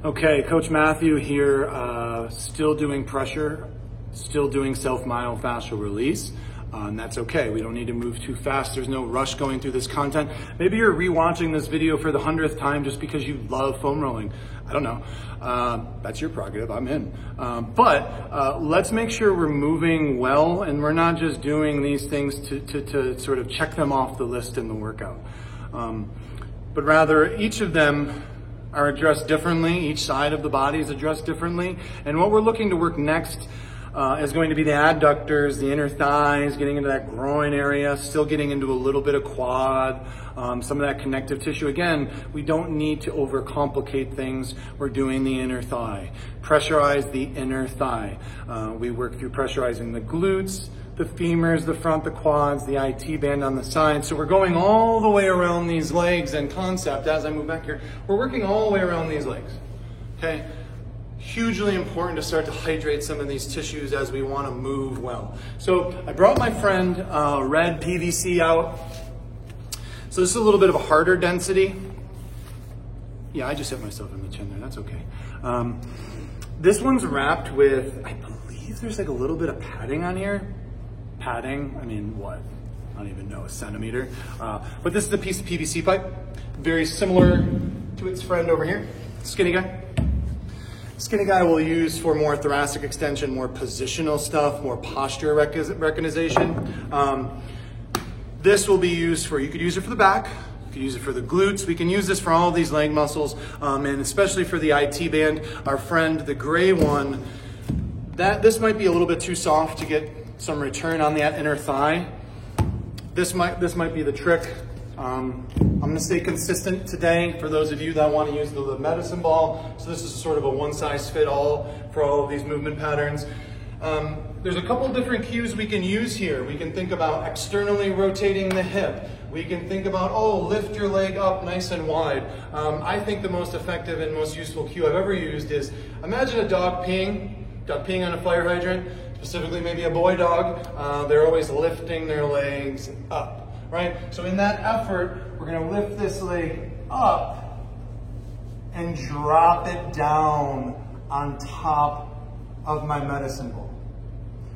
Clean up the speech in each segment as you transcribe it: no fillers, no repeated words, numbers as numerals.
Okay, Coach Matthew here, still doing pressure, still doing self-myofascial release. And that's okay. We don't need to move too fast. There's no rush going through this content. Maybe you're rewatching this video for the 100th time just because you love foam rolling. I don't know. That's your prerogative. I'm in. But let's make sure we're moving well and we're not just doing these things to sort of check them off the list in the workout. But rather, each of them are addressed differently. Each side of the body is addressed differently. And what we're looking to work next is going to be the adductors, the inner thighs, getting into that groin area, still getting into a little bit of quad, some of that connective tissue. Again, we don't need to overcomplicate things. We're doing the inner thigh. Pressurize the inner thigh. We work through pressurizing the glutes, the femurs, the front, the quads, the IT band on the side. So we're going all the way around these legs and concept as I move back here. We're working all the way around these legs, okay? Hugely important to start to hydrate some of these tissues as we want to move well. So I brought my friend red PVC out. So this is a little bit of a harder density. Yeah, I just hit myself in the chin there, that's okay. This one's wrapped with, I believe there's like a little bit of padding on here. Padding, I mean what? I don't even know, a centimeter. But this is a piece of PVC pipe, very similar to its friend over here, skinny guy. Skinny guy we'll use for more thoracic extension, more positional stuff, more posture recognition. This will be used for, you could use it for the back, you could use it for the glutes. We can use this for all of these leg muscles, and especially for the IT band. Our friend, the gray one, this might be a little bit too soft to get some return on that inner thigh. This might be the trick. I'm gonna stay consistent today for those of you that want to use the medicine ball. So this is sort of a one-size-fits-all for all of these movement patterns. There's a couple different cues we can use here. We can think about externally rotating the hip. We can think about, oh, lift your leg up nice and wide. I think the most effective and most useful cue I've ever used is, imagine a dog peeing on a fire hydrant, specifically maybe a boy dog. They're always lifting their legs up, right? So in that effort, we're gonna lift this leg up and drop it down on top of my medicine ball.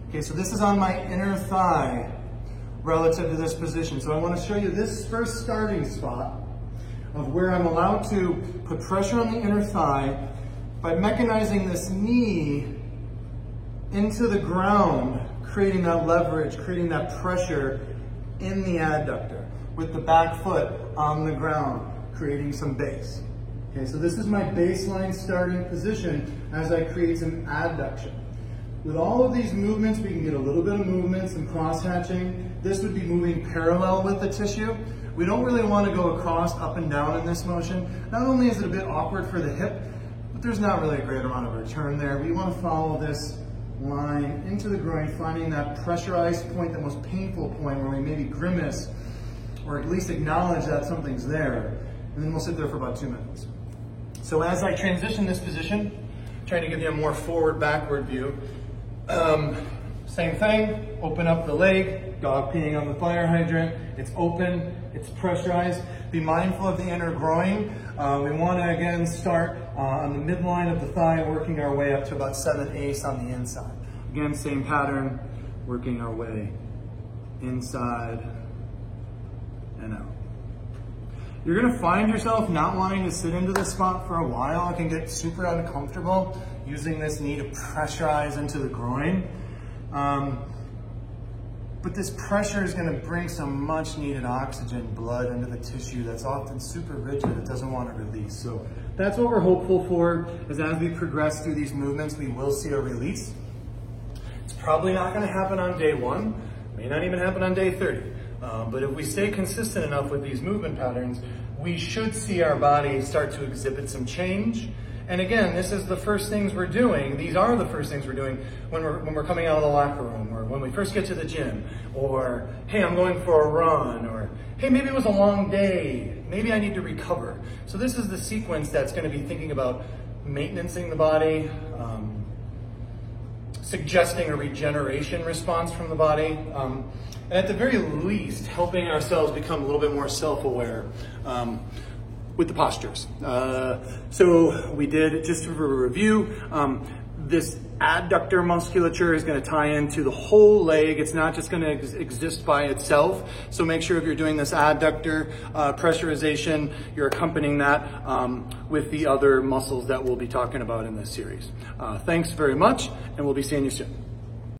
Okay, so this is on my inner thigh relative to this position. So I want to show you this first starting spot of where I'm allowed to put pressure on the inner thigh by mechanizing this knee into the ground, creating that leverage, creating that pressure in the adductor with the back foot on the ground, creating some base. Okay, so this is my baseline starting position as I create some adduction. With all of these movements, we can get a little bit of movement, some cross-hatching. This would be moving parallel with the tissue. We don't really want to go across, up and down in this motion. Not only is it a bit awkward for the hip, but there's not really a great amount of return there. We want to follow this line into the groin, finding that pressurized point, the most painful point where we maybe grimace or at least acknowledge that something's there. And then we'll sit there for about 2 minutes. So as I transition this position, trying to give you a more forward-backward view, same thing, open up the leg, dog peeing on the fire hydrant, it's open, it's pressurized. Be mindful of the inner groin. We want to again start on the midline of the thigh, working our way up to about 7/8 on the inside. Again, same pattern, working our way inside and out. You're gonna find yourself not wanting to sit into this spot for a while. It can get super uncomfortable using this knee to pressurize into the groin. But this pressure is gonna bring some much needed oxygen, blood into the tissue that's often super rigid, it doesn't wanna release. So that's what we're hopeful for, is as we progress through these movements, we will see a release. It's probably not gonna happen on day 1, may not even happen on day 30. But if we stay consistent enough with these movement patterns, we should see our body start to exhibit some change. And again, this is the first things we're doing. These are the first things we're doing when we're coming out of the locker room, or when we first get to the gym, or hey, I'm going for a run, or hey, maybe it was a long day. Maybe I need to recover. So this is the sequence that's going to be thinking about maintaining the body, suggesting a regeneration response from the body, and at the very least, helping ourselves become a little bit more self-aware. with the postures. So we did, just for a review, this adductor musculature is going to tie into the whole leg. It's not just going to exist by itself. So make sure if you're doing this adductor pressurization, you're accompanying that with the other muscles that we'll be talking about in this series. Thanks very much, and we'll be seeing you soon.